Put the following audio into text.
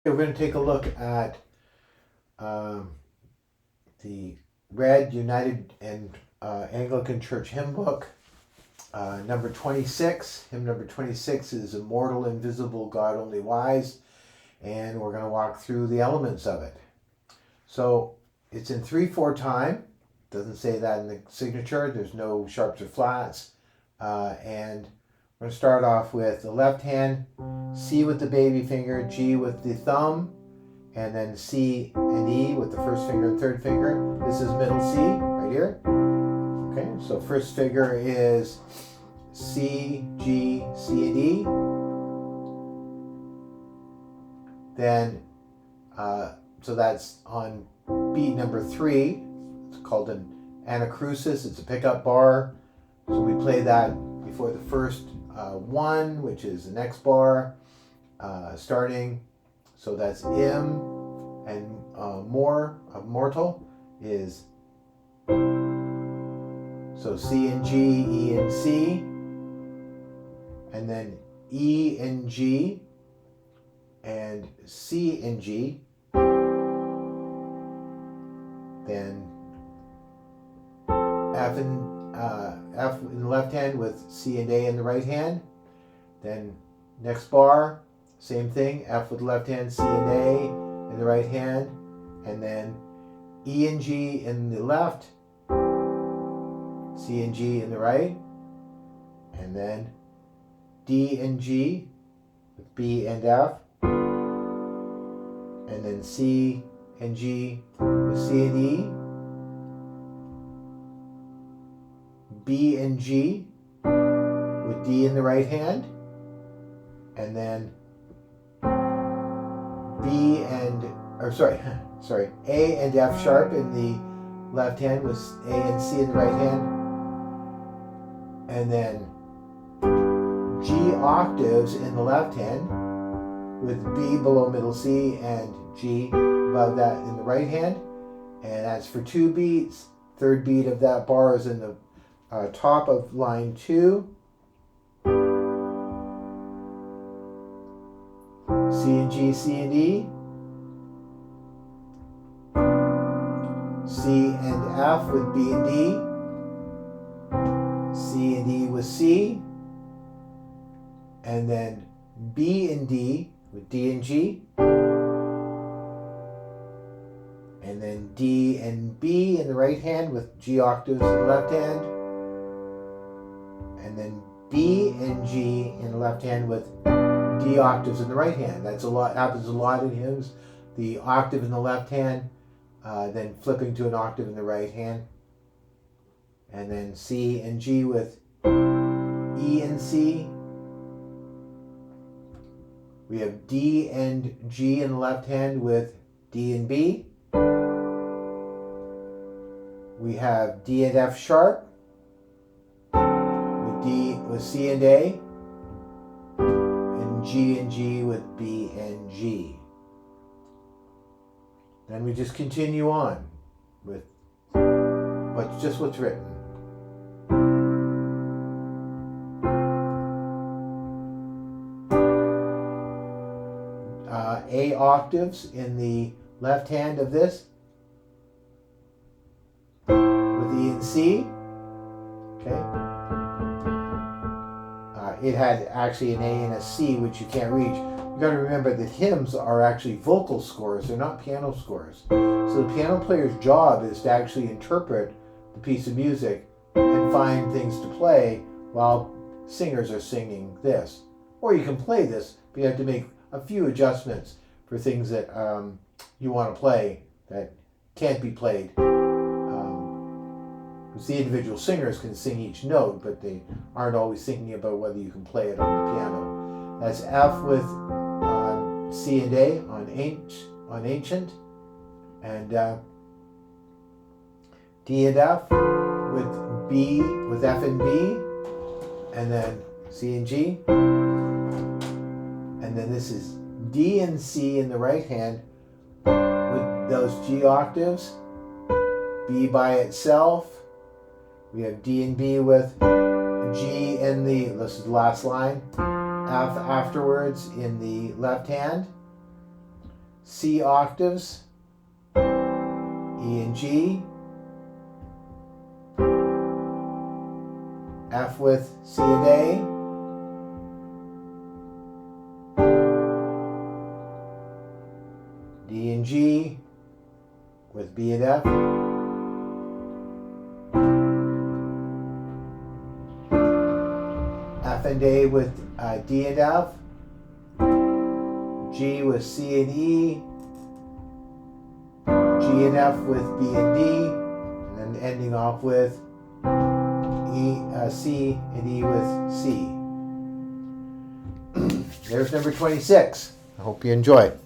We're going to take a look at um, the Red United and Anglican Church hymn book, number 26. Hymn number 26 is Immortal, Invisible, God Only Wise, and we're going to walk through the elements of it. So it's in 3/4 time. Doesn't say that in the signature. There's no sharps or flats. And we're going to start off with the left hand, C with the baby finger, G with the thumb, and then C and E with the first finger and third finger. This is middle C right here. Okay, so first figure is C, G, C, and E. Then, so that's on beat number 3. It's called an anacrusis. It's a pickup bar. So we play that before the first one, which is the next bar, starting. So that's M, and more of mortal is, so C and G, E and C, and then E and G, and C and G, then F in the left hand with C and A in the right hand. Then next bar, same thing, F with the left hand, C and A in the right hand, and then E and G in the left, C and G in the right, and then D and G with B and F, and then C and G with C and E, B and G with D in the right hand, and then A and F sharp in the left hand with A and C in the right hand, and then G octaves in the left hand with B below middle C and G above that in the right hand. And as for 2 beats, third beat of that bar is in the top of line 2. C and G, C and E, C and F with B and D, C and E with C, and then B and D with D and G, and then D and B in the right hand with G octaves in the left hand, and then B and G in the left hand with D octaves in the right hand. That's a lot. Happens a lot in hymns. The octave in the left hand, then flipping to an octave in the right hand, and then C and G with E and C. We have D and G in the left hand with D and B. We have D and F sharp with C and A, and G with B and G. Then we just continue on with what's written. A octaves in the left hand of this with E and C. Okay. It had actually an A and a C, which you can't reach. You got to remember that hymns are actually vocal scores; they're not piano scores. So the piano player's job is to actually interpret the piece of music and find things to play while singers are singing this. Or you can play this, but you have to make a few adjustments for things that you want to play that can't be played. Because the individual singers can sing each note, but they aren't always thinking about whether you can play it on the piano. That's F with C and A on ancient, and D and F with F and B, and then C and G, and then this is D and C in the right hand with those G octaves, B by itself. We have D and B with G in this is the last line, F afterwards in the left hand, C octaves, E and G, F with C and A, D and G with B and F, F and A with D and F, G with C and E, G and F with B and D, and then ending off with C and E with C. There's number 26. I hope you enjoy it.